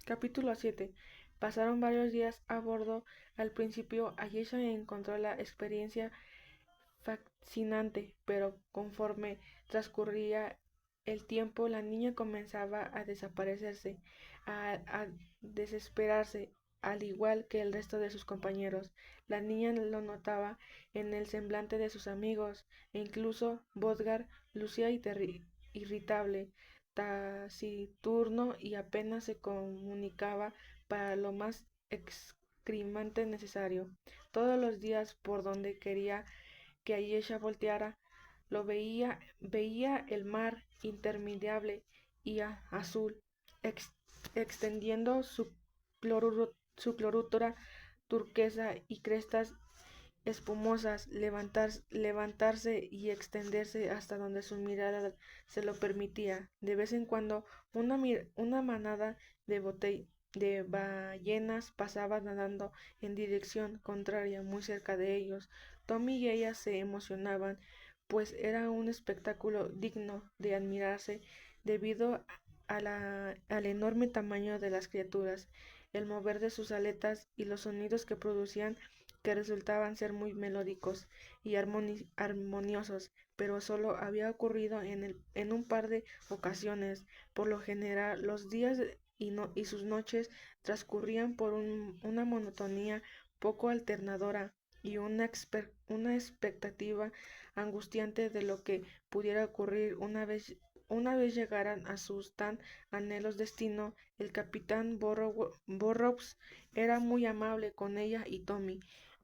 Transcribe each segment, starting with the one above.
Capítulo 7. Pasaron varios días a bordo. Al principio, Ayesha encontró la experiencia fascinante, pero conforme transcurría el tiempo, la niña comenzaba a desaparecerse, a desesperarse, al igual que el resto de sus compañeros. La niña lo notaba en el semblante de sus amigos, e incluso Bodgar lucía irritable, taciturno y apenas se comunicaba para lo más excrimante necesario. Todos los días, por donde quería que Ayesha volteara, veía el mar interminable y azul, extendiendo su clorútura turquesa y crestas espumosas, levantarse y extenderse hasta donde su mirada se lo permitía. De vez en cuando, una manada de ballenas pasaba nadando en dirección contraria muy cerca de ellos. Tommy y ella se emocionaban, pues era un espectáculo digno de admirarse debido al enorme tamaño de las criaturas, el mover de sus aletas y los sonidos que producían, que resultaban ser muy melódicos y armoniosos, pero solo había ocurrido en un par de ocasiones. Por lo general, los días y sus noches transcurrían por una monotonía poco alternadora y una expectativa angustiante de lo que pudiera ocurrir una vez llegaran a sus tan anhelos destino. El capitán Burrows era muy amable con ella y Tommy.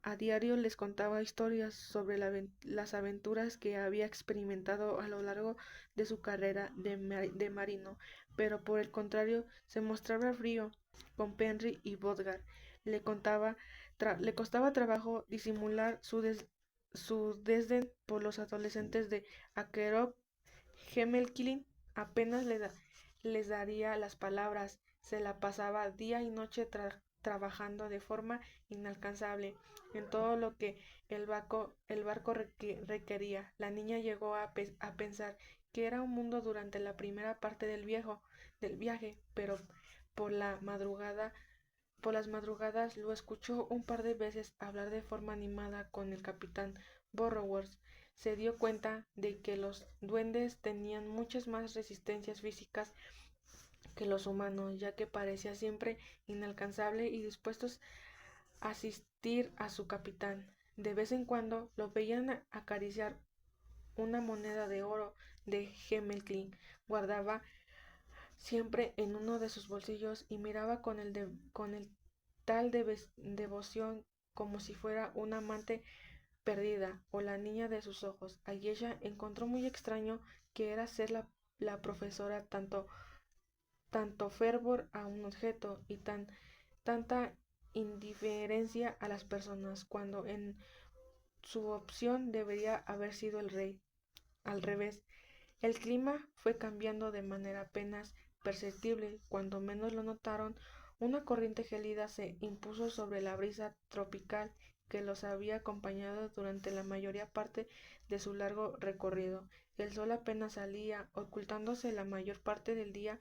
A diario les contaba historias sobre las aventuras que había experimentado a lo largo de su carrera de marino, pero por el contrario se mostraba frío con Penry y Bodgar. Le contaba le costaba trabajo disimular su desdén por los adolescentes de Akerok. Hemelkilin apenas les daría las palabras, se la pasaba día y noche trabajando de forma inalcanzable en todo lo que el barco requería. La niña llegó a pensar que era un mundo durante la primera parte del viaje, pero por la madrugada por las madrugadas lo escuchó un par de veces hablar de forma animada con el capitán Burrows. Se dio cuenta de que los duendes tenían muchas más resistencias físicas que los humanos, ya que parecía siempre inalcanzable y dispuestos a asistir a su capitán. De vez en cuando lo veían acariciar una moneda de oro de Hemelkling. Guardaba siempre en uno de sus bolsillos y miraba con el tal devoción como si fuera una amante perdida o la niña de sus ojos. Ayesha encontró muy extraño que era ser la profesora tanto fervor a un objeto y tanta indiferencia a las personas, cuando en su opción debería haber sido el rey. Al revés, el clima fue cambiando de manera apenas perceptible. Cuando menos lo notaron, una corriente gélida se impuso sobre la brisa tropical que los había acompañado durante la mayor parte de su largo recorrido. El sol apenas salía, ocultándose la mayor parte del día,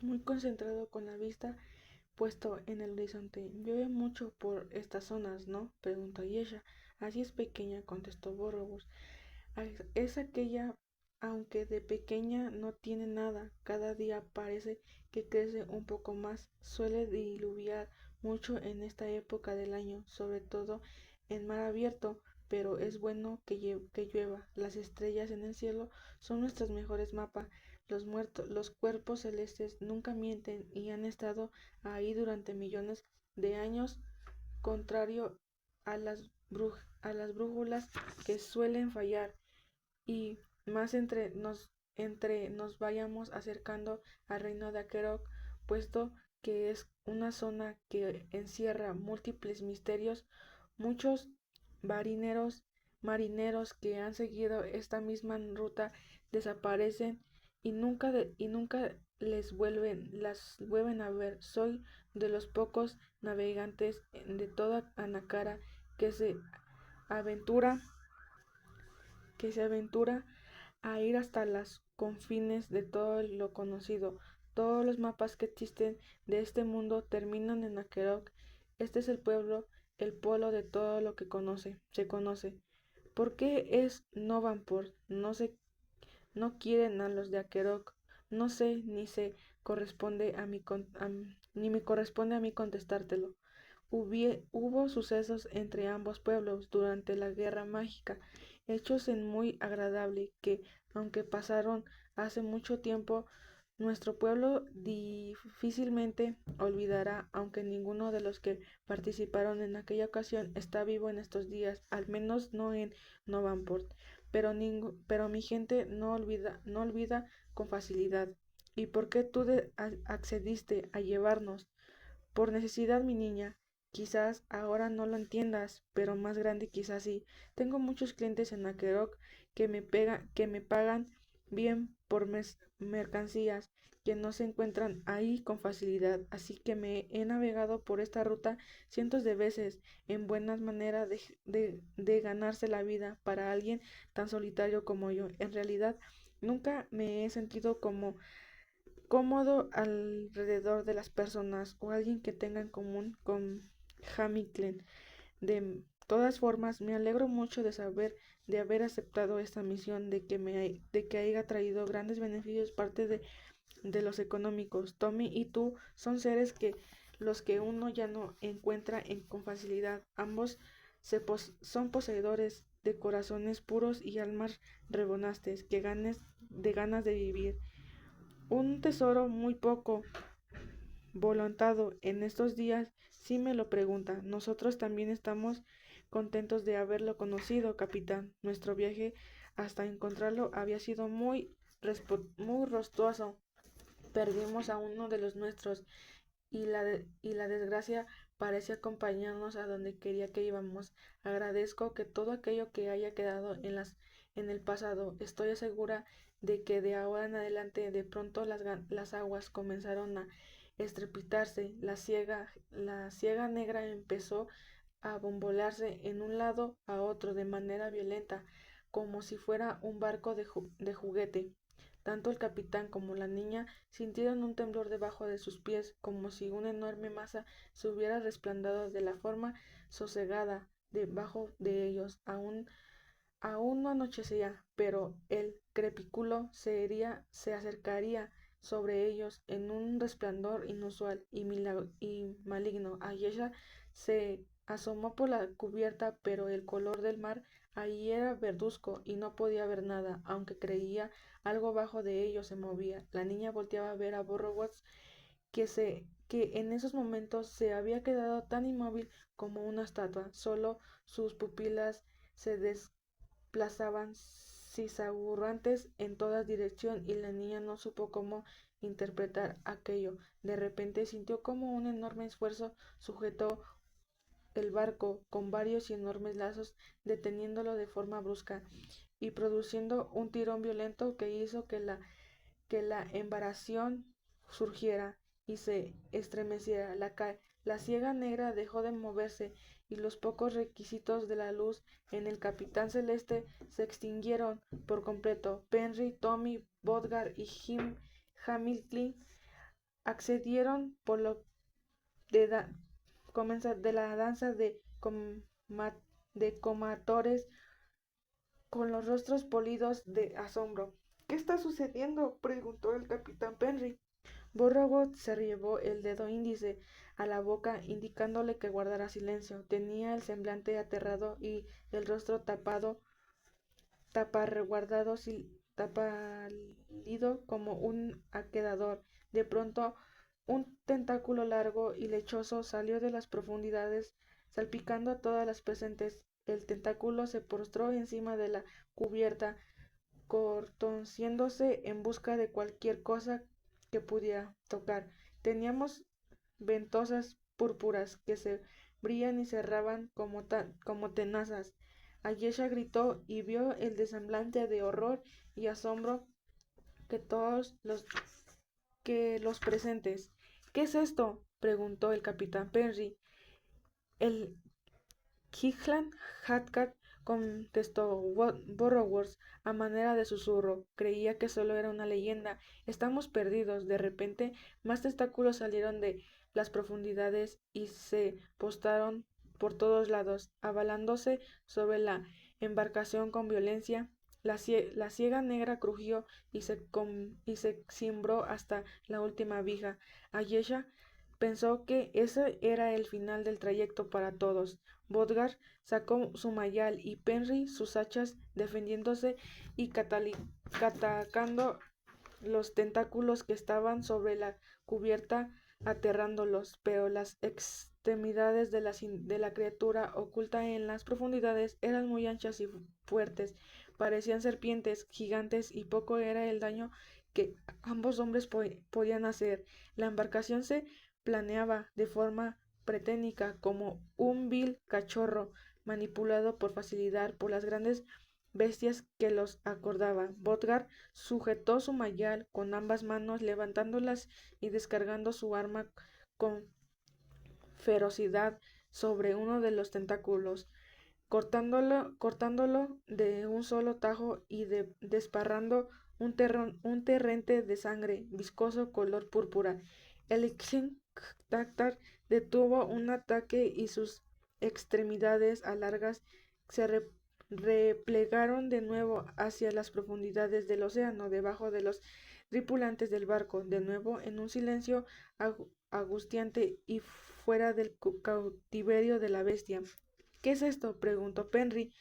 muy concentrado con la vista puesto en el horizonte. Llueve mucho por estas zonas, ¿no? Preguntó Yesha. Así es, pequeña, contestó Burrows. Es aquella, aunque de pequeña no tiene nada, cada día parece que crece un poco más. Suele diluviar mucho en esta época del año, sobre todo en mar abierto, pero es bueno que llueva. Las estrellas en el cielo son nuestros mejores mapas. Los cuerpos celestes nunca mienten y han estado ahí durante millones de años, contrario a a las brújulas que suelen fallar y más entre nos vayamos acercando al reino de Akerok, puesto que es una zona que encierra múltiples misterios. Muchos marineros, marineros que han seguido esta misma ruta desaparecen y nunca las vuelven a ver. Soy de los pocos navegantes de toda Anacara que aventura que se aventura a ir hasta los confines de todo lo conocido. Todos los mapas que existen de este mundo terminan en Akerok. Este es el pueblo, el polo de todo lo que se conoce. ¿Por qué es Novanport? No quieren a los de Akerok. No sé, ni me corresponde a mí contestártelo. Hubo sucesos entre ambos pueblos durante la Guerra Mágica, hechos en muy agradable que, aunque pasaron hace mucho tiempo, nuestro pueblo difícilmente olvidará, aunque ninguno de los que participaron en aquella ocasión está vivo en estos días, al menos no en Novanport. Pero mi gente no olvida con facilidad. ¿Y por qué accediste a llevarnos? Por necesidad, mi niña. Quizás ahora no lo entiendas, pero más grande quizás sí. Tengo muchos clientes en Akerok que me pagan bien por mercancías que no se encuentran ahí con facilidad, así que me he navegado por esta ruta cientos de veces en buenas maneras de ganarse la vida para alguien tan solitario como yo. En realidad, nunca me he sentido como cómodo alrededor de las personas o alguien que tenga en común con Hamilton. De todas formas, me alegro mucho de haber aceptado esta misión, de que haya traído grandes beneficios, de los económicos. Tommy y tú son seres que los que uno ya no encuentra con facilidad. Ambos son poseedores de corazones puros y almas rebonantes, de ganas de vivir. Un tesoro muy poco volantado en estos días, si me lo pregunta. Nosotros también estamos contentos de haberlo conocido, capitán. Nuestro viaje hasta encontrarlo había sido muy rostuoso. Perdimos a uno de los nuestros y la desgracia parece acompañarnos a donde quería que íbamos. Agradezco que todo aquello que haya quedado en el pasado. Estoy segura de que de ahora en adelante de pronto las aguas comenzaron a estrepitarse. La ciega negra empezó a bombolearse en un lado a otro de manera violenta, como si fuera un barco de juguete. Tanto el capitán como la niña sintieron un temblor debajo de sus pies, como si una enorme masa se hubiera resplandado de la forma sosegada debajo de ellos. Aún no anochecía, pero el crepúsculo se acercaría sobre ellos en un resplandor inusual y maligno. Ayesha se asomó por la cubierta, pero el color del mar allí era verduzco y no podía ver nada, aunque creía algo bajo de ellos se movía. La niña volteaba a ver a Borrowood, que en esos momentos se había quedado tan inmóvil como una estatua. Solo sus pupilas se desplazaban zigzagueantes en todas direcciones y la niña no supo cómo interpretar aquello. De repente sintió como un enorme esfuerzo sujetó el barco con varios y enormes lazos, deteniéndolo de forma brusca y produciendo un tirón violento que hizo que la embarcación surgiera y se estremeciera. La ciega negra dejó de moverse y los pocos requisitos de la luz en el capitán celeste se extinguieron por completo. Penry, Tommy, Bodgar y Hamilton accedieron por lo de, da, de la danza de comatores con los rostros polidos de asombro. ¿Qué está sucediendo? Preguntó el capitán Penry. Borrowood se llevó el dedo índice a la boca, indicándole que guardara silencio. Tenía el semblante aterrado y el rostro tapalido como un aqueador. De pronto, un tentáculo largo y lechoso salió de las profundidades, salpicando a todas las presentes. El tentáculo se postró encima de la cubierta, contorciéndose en busca de cualquier cosa que pudiera tocar. Teníamos ventosas púrpuras que se abrían y cerraban como tenazas. Ayesha gritó y vio el semblante de horror y asombro que los presentes. ¿Qué es esto? Preguntó el capitán Penry. El Highland Hatcat contestó Borrowworth a manera de susurro. Creía que solo era una leyenda. Estamos perdidos. De repente, más tentáculos salieron de las profundidades y se postraron por todos lados, avalándose sobre la embarcación con violencia. La siega negra crujió y se cimbró hasta la última viga. Ayesha pensó que ese era el final del trayecto para todos. Bodgar sacó su mayal y Penry sus hachas, defendiéndose y atacando los tentáculos que estaban sobre la cubierta, aterrándolos, pero las extremidades de la criatura oculta en las profundidades eran muy anchas y fuertes, parecían serpientes gigantes y poco era el daño que ambos hombres podían hacer. La embarcación se planeaba de forma preténica como un vil cachorro manipulado por facilidad por las grandes bestias que los acordaban. Bodgar sujetó su mayal con ambas manos, levantándolas y descargando su arma con ferocidad sobre uno de los tentáculos, cortándolo de un solo tajo y desparrando un torrente de sangre viscoso color púrpura. El King-Tactar detuvo un ataque y sus extremidades alargadas se replegaron de nuevo hacia las profundidades del océano, debajo de los tripulantes del barco, de nuevo en un silencio angustiante y fuera del cautiverio de la bestia. ¿Qué es esto?, preguntó Penry,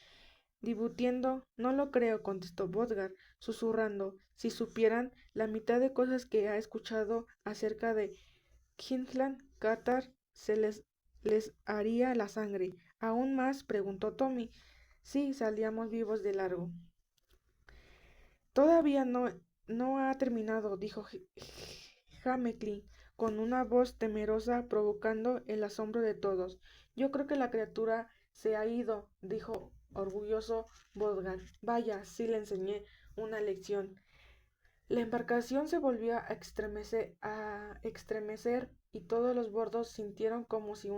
debutiendo. No lo creo, contestó Bodgar, susurrando. Si supieran la mitad de cosas que ha escuchado acerca de Queensland, Qatar, les haría la sangre. ¿Aún más?, preguntó Tommy. Sí, salíamos vivos de largo. Todavía no ha terminado, dijo Hammerclean, con una voz temerosa, provocando el asombro de todos. Yo creo que la criatura se ha ido, dijo orgulloso Bodgar. Vaya, sí le enseñé una lección. La embarcación se volvió a estremecer y todos los bordos sintieron como si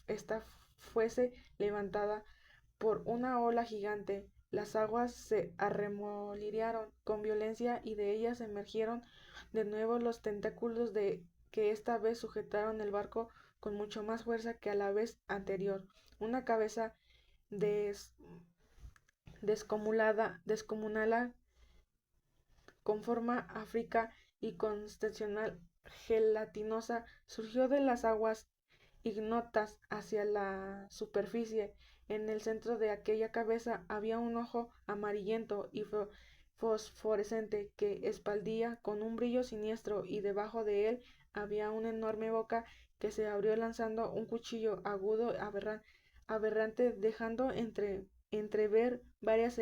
esta fuese levantada por una ola gigante. Las aguas se arremolinaron con violencia y de ellas emergieron de nuevo los tentáculos que esta vez sujetaron el barco con mucho más fuerza que a la vez anterior. Una cabeza des, descomunal con forma áfrica y constitucional gelatinosa surgió de las aguas ignotas hacia la superficie. En el centro de aquella cabeza había un ojo amarillento y fosforescente que expandía con un brillo siniestro, y debajo de él había una enorme boca que se abrió lanzando un cuchillo agudo aberrante, dejando entrever varias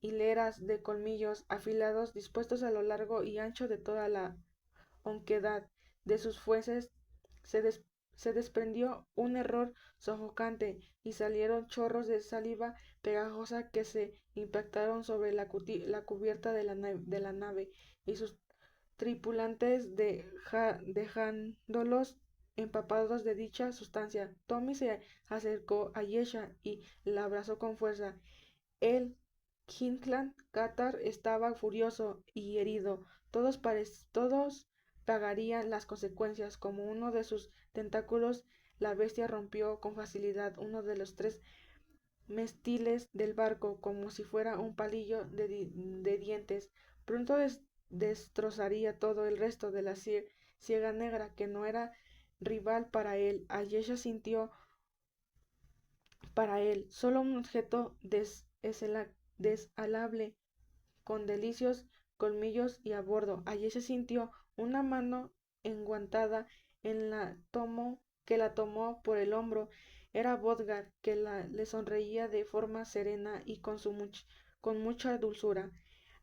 hileras de colmillos afilados dispuestos a lo largo y ancho de toda la oquedad de sus fueces. Se, des- Se desprendió un error sofocante y salieron chorros de saliva pegajosa que se impactaron sobre la cubierta de la nave y sus tripulantes, dejándolos empapados de dicha sustancia. Tommy se acercó a Yesha y la abrazó con fuerza. El Queensland Qatar estaba furioso y herido. Todos pagarían las consecuencias. Como uno de sus tentáculos, la bestia rompió con facilidad uno de los tres mástiles del barco, como si fuera un palillo de dientes. Pronto destrozaría todo el resto de la siega negra, que no era rival para él. Ayesha sintió para él solo un objeto desalable, con delicios colmillos y a bordo. Allí se sintió una mano enguantada que la tomó por el hombro. Era Bodgar, que le sonreía de forma serena y con mucha dulzura.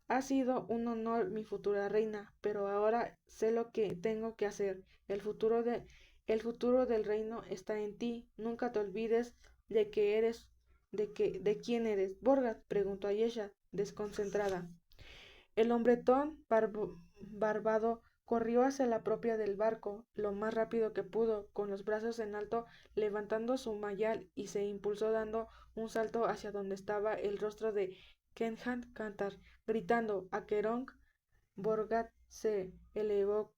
Ha sido un honor, mi futura reina, pero ahora sé lo que tengo que hacer. El futuro del reino está en ti. Nunca te olvides de que eres, de quién eres. Borgat, preguntó Ayesha, desconcentrada. El hombretón barbado Corrió hacia la propia del barco lo más rápido que pudo, con los brazos en alto, levantando su mayal, y se impulsó dando un salto hacia donde estaba el rostro de Kenneth Cantar, gritando. Acheron Borgat se elevó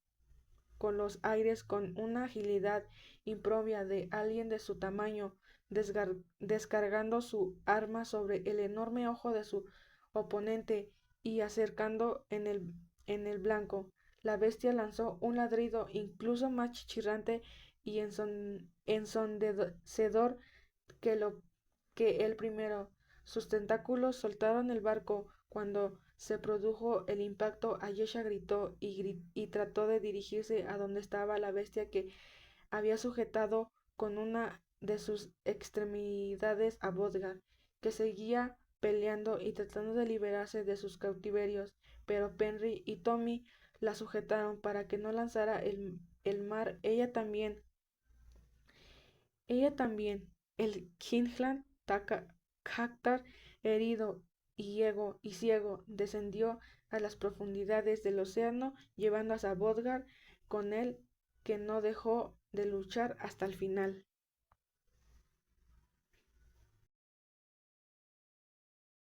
con los aires con una agilidad impropia de alguien de su tamaño, descargando su arma sobre el enorme ojo de su oponente y acercando en el blanco. La bestia lanzó un ladrido incluso más chirriante y ensordecedor que el primero. Sus tentáculos soltaron el barco. Cuando se produjo el impacto, Ayesha gritó y trató de dirigirse a donde estaba la bestia, que había sujetado con una de sus extremidades a Bodgar, que seguía peleando y tratando de liberarse de sus cautiverios, pero Penry y Tommy la sujetaron para que no lanzara el mar. Ella también, el Kingland Cactar, herido y ciego, descendió a las profundidades del océano, llevando a Bodgar con él, que no dejó de luchar hasta el final.